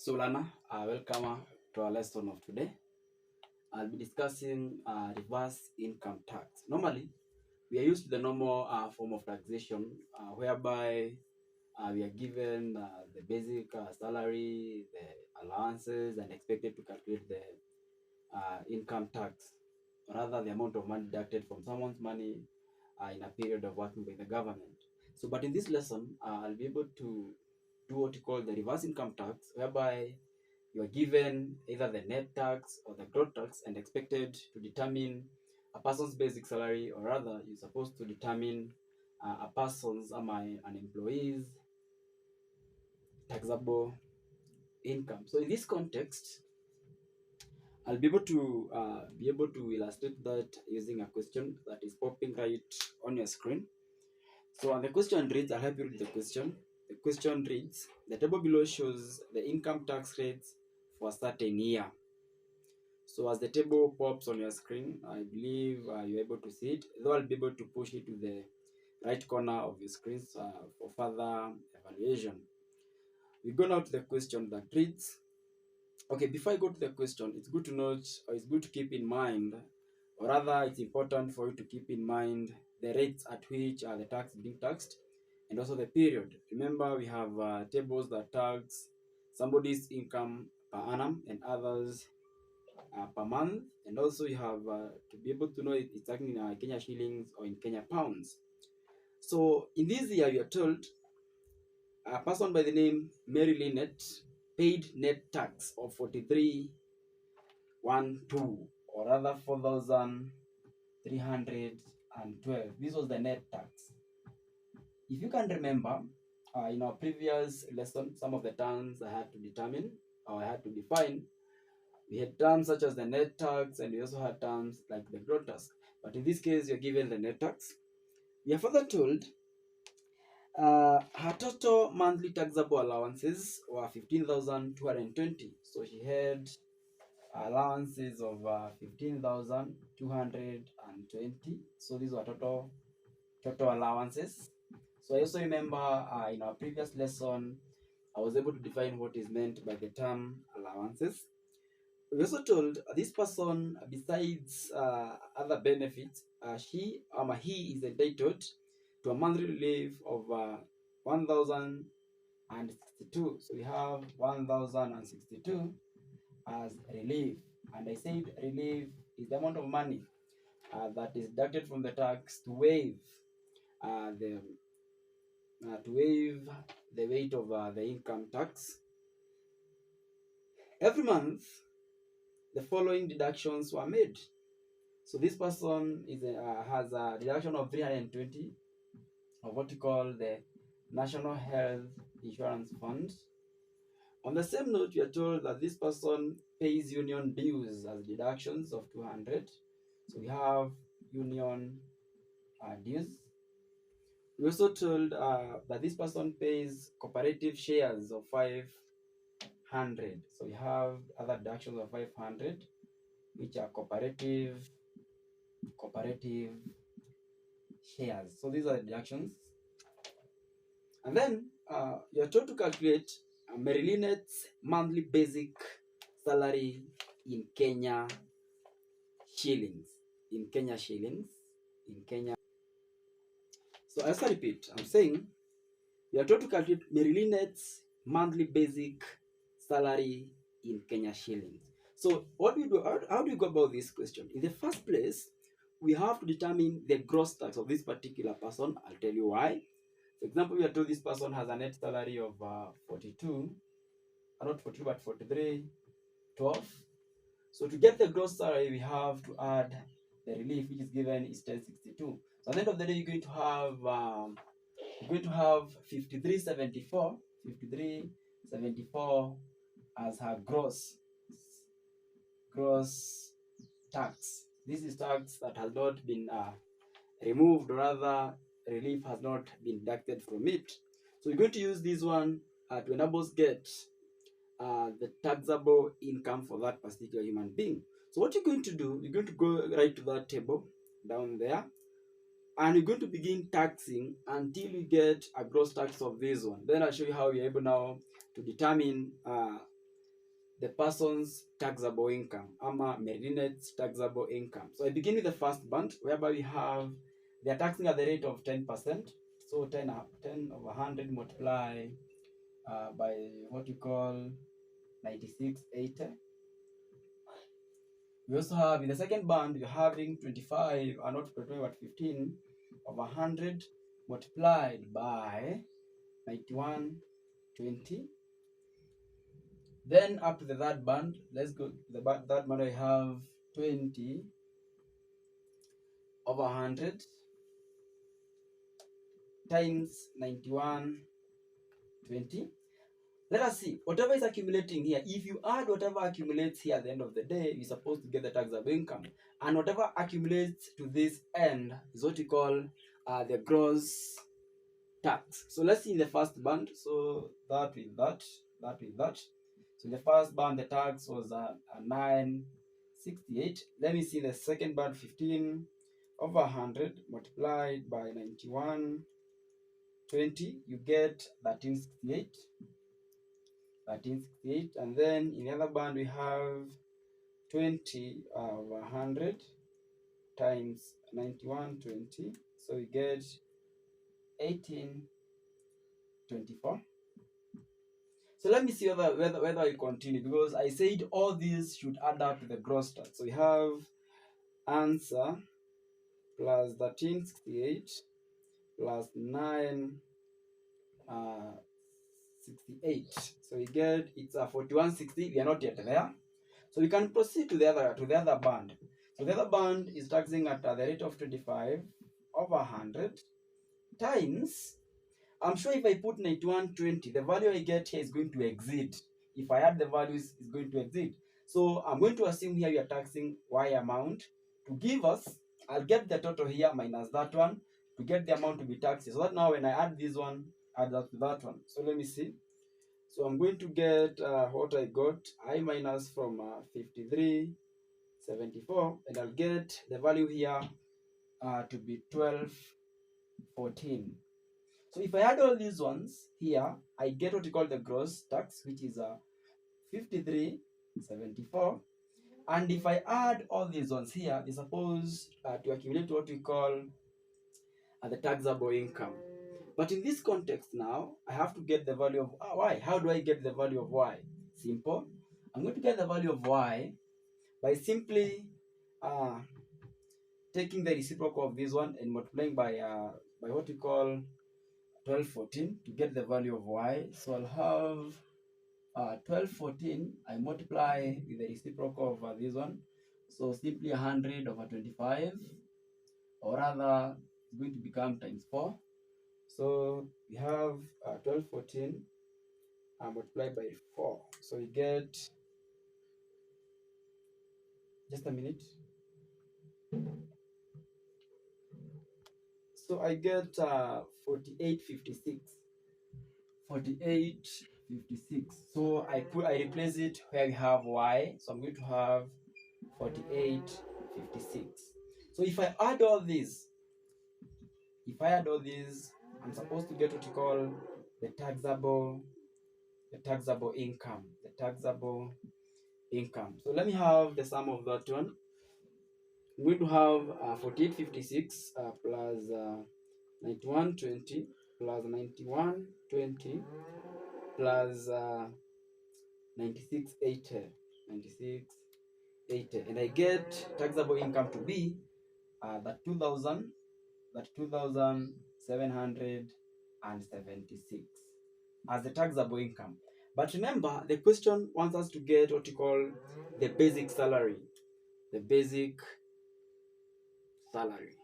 So Lana, welcome to our lesson of today. I'll be discussing reverse income tax. Normally, we are used to the normal form of taxation whereby we are given the basic salary, the allowances, and expected to calculate the income tax, or rather the amount of money deducted from someone's money in a period of working by the government. So, but in this lesson, I'll be able to do what you call the reverse income tax, whereby you are given either the net tax or the gross tax and expected to determine a person's basic salary, or rather, you're supposed to determine a person's, an employee's taxable income. So, in this context, I'll be able to illustrate that using a question that is popping right on your screen. So, and the question reads, I'll help you read the question. The question reads, the table below shows the income tax rates for a certain year. So as the table pops on your screen, I believe you're able to see it, though I'll be able to push it to the right corner of your screens for further evaluation. We go now to the question that reads, okay, before I go to the question, it's good to note, or it's good to keep in mind, or rather it's important for you to keep in mind the rates at which the tax is being taxed, and also the period. Remember, we have tables that tax somebody's income per annum and others per month, and also you have to be able to know if it's taken in Kenya shillings or in Kenya pounds. So in this year, you are told a person by the name Mary Lynette paid net tax of 4312, or rather 4,312. This was the net tax. If you can remember, in our previous lesson, some of the terms I had to determine or I had to define. We had terms such as the net tax, and we also had terms like the gross tax. But in this case, you're given the net tax. We are further told her total monthly taxable allowances were 15,220. So she had allowances of 15,220. So these were total allowances. So I also remember in our previous lesson, I was able to define what is meant by the term allowances. We also told this person, besides other benefits, he is entitled to a monthly relief of 1,062. So we have 1,062 as relief, and I said relief is the amount of money that is deducted from the tax to waive the weight of the income tax. Every month, the following deductions were made. So this person has a deduction of 320 of what you call the National Health Insurance Fund. On the same note, we are told that this person pays union dues as deductions of 200. So we have union dues. We also told that this person pays cooperative shares of 500. So we have other deductions of 500, which are cooperative shares. So these are the deductions. And then you're told to calculate Mary Lynette's monthly basic salary in Kenya shillings. So as I repeat, I'm saying you are told to calculate Mary Lynette's monthly basic salary in Kenya shillings. So what do you do? How do you go about this question? In the first place, we have to determine the gross tax of this particular person. I'll tell you why. For example, we are told this person has a net salary of 42, not 42, but 4312. So to get the gross salary, we have to add the relief, which is given is 1062. So at the end of the day, you're going to have 5374 as her gross tax. This is tax that has not been removed, or rather relief has not been deducted from it. So we're going to use this one to enable us get the taxable income for that particular human being. So what you're going to do, you're going to go right to that table down there, and you're going to begin taxing until you get a gross tax of this one. Then I'll show you how you're able now to determine the person's taxable income, ama Merinet's taxable income. So I begin with the first band, whereby we have they are taxing at the rate of 10%. So 10 over 100 multiply by what we call 9680. We also have in the second band, we're having 25, or not 25, but 15 over 100 multiplied by 9120. Then up to the third band, let's go to the third band. I have 20 over 100 times 9120. Let us see, whatever is accumulating here, if you add whatever accumulates here at the end of the day, you're supposed to get the taxable income. And whatever accumulates to this end is what we call the gross tax. So let's see in the first band. So that with that, that with that. So in the first band, the tax was 968. Let me see the second band, 15 over 100 multiplied by 9120. You get 1368. 1368. And then in the other band, we have 20 over 100 times 9120. So we get 1824. So let me see whether I continue, because I said all these should add up to the gross tax. So we have answer plus 1368 plus 968. So we get it's a 4160. We are not yet there. So we can proceed to the other band. So the other band is taxing at the rate of 25 over 100 times. I'm sure if I put 9120, the value I get here is going to exceed. If I add the values, it's going to exceed. So I'm going to assume here we are taxing Y amount to give us, I'll get the total here minus that one to get the amount to be taxed. So that now when I add this one, add that to that one. So let me see. So I'm going to get what I got, I minus from 5374, and I'll get the value here to be 1214. So if I add all these ones here, I get what we call the gross tax, which is 5374. And if I add all these ones here, they're supposed to accumulate what we call the taxable income. But in this context now, I have to get the value of y. How do I get the value of y? Simple. I'm going to get the value of y by simply taking the reciprocal of this one and multiplying by what we call 1214 to get the value of y. So I'll have 1214. I multiply with the reciprocal of this one. So simply 100 over 25, or rather, it's going to become times 4. So we have 1214 multiplied by 4. So we get, just a minute. So I get 4856. 4856. So I replace it where we have y. So I'm going to have 4856. So if I add all these, I'm supposed to get what you call the taxable income. The taxable income. So let me have the sum of that one. I'm going to have 4856 plus 9120 plus 9120 plus 9680. 9680. And I get taxable income to be that 2,776 as the taxable income. But remember, the question wants us to get what you call the basic salary. The basic salary.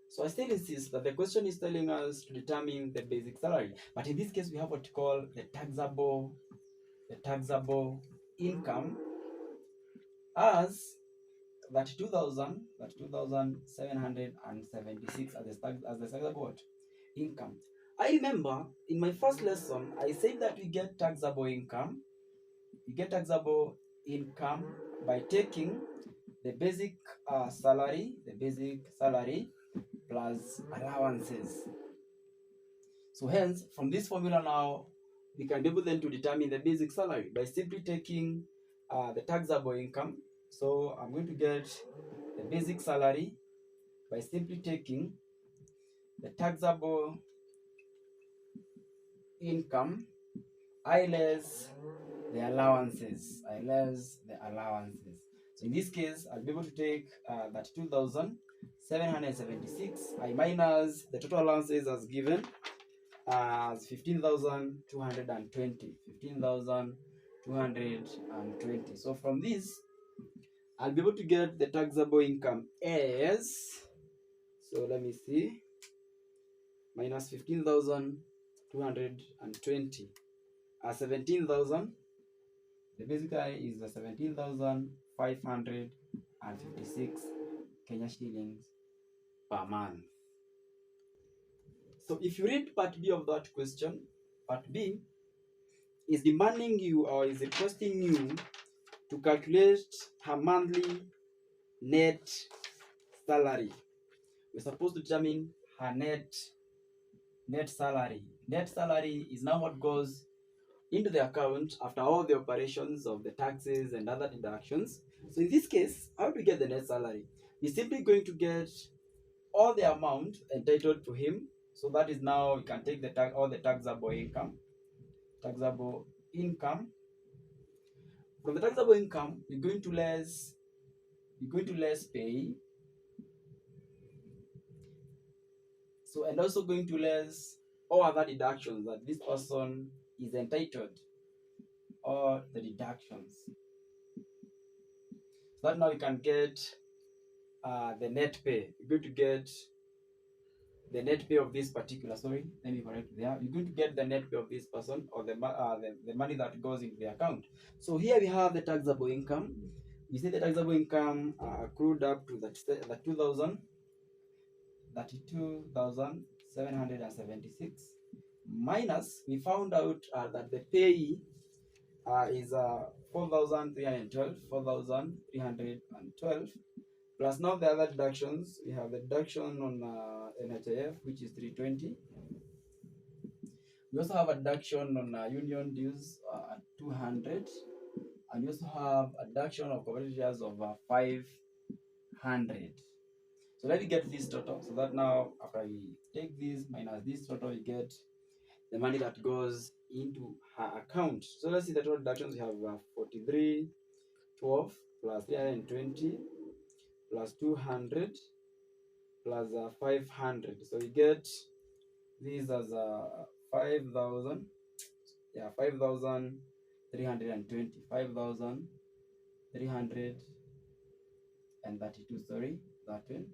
So I still insist that the question is telling us to determine the basic salary. But in this case, we have what you call the taxable income as that 2,776 as the taxable income. I remember in my first lesson, I said that we get taxable income. You get taxable income by taking the basic salary plus allowances. So hence, from this formula now, we can be able then to determine the basic salary by simply taking the taxable income. So I'm going to get the basic salary by simply taking the taxable income I less the allowances. I less the allowances. So in this case, I'll be able to take that 2,776. I minus the total allowances as given as 15,220. 15,220. So from this, I'll be able to get the taxable income as, so let me see, minus 15,220 as 17,000. The basic salary is the 17,556 Kenya shillings per month. So if you read part B of that question, part B is demanding you or is requesting you to calculate her monthly net salary. We're supposed to determine her net salary. Net salary is now what goes into the account after all the operations of the taxes and other deductions. So in this case, how do we get the net salary? We're simply going to get all the amount entitled to him. So that is now we can take the all the taxable income. Taxable income. From the taxable income, we're going to less pay. So and also going to less all other deductions that this person is entitled, or the deductions. So that now you can get the net pay. You're going to get the net pay of this particular, sorry, let me correct there. You're going to get the net pay of this person, or the money that goes into the account. So here we have the taxable income. We see the taxable income accrued up to the 32,776 minus, we found out that the payee is 4,312 plus now the other deductions. We have the deduction on NHIF, which is 320. We also have a deduction on union dues at 200, and we also have a deduction of cooperative shares of 500. So let me get this total. So that now after we take this minus this total, we get the money that goes into her account. So let's see the total deductions. We have 4312 plus 320 plus 200 plus 500. So we get these as 5,000. Yeah, 5,320. 5,332. Sorry, that one.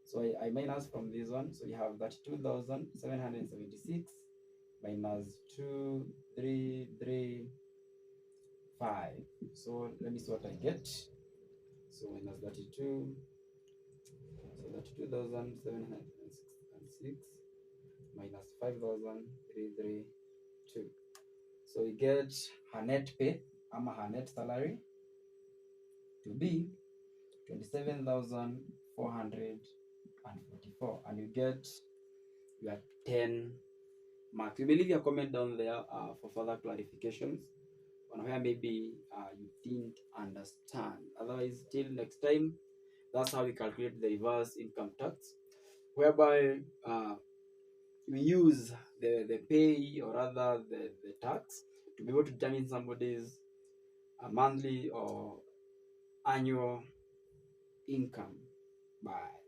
So I minus from this one. So you have 32,776 minus 2,335. So let me see what I get. So minus 32. So 32,706 minus 5,332. So we get her net pay, her net salary, to be 27,444, and you get your 10 marks. You may leave your comment down there for further clarifications on where maybe you didn't understand. Otherwise, till next time, that's how we calculate the reverse income tax, whereby we use the pay, or rather the tax, to be able to determine somebody's monthly or annual income. Bye.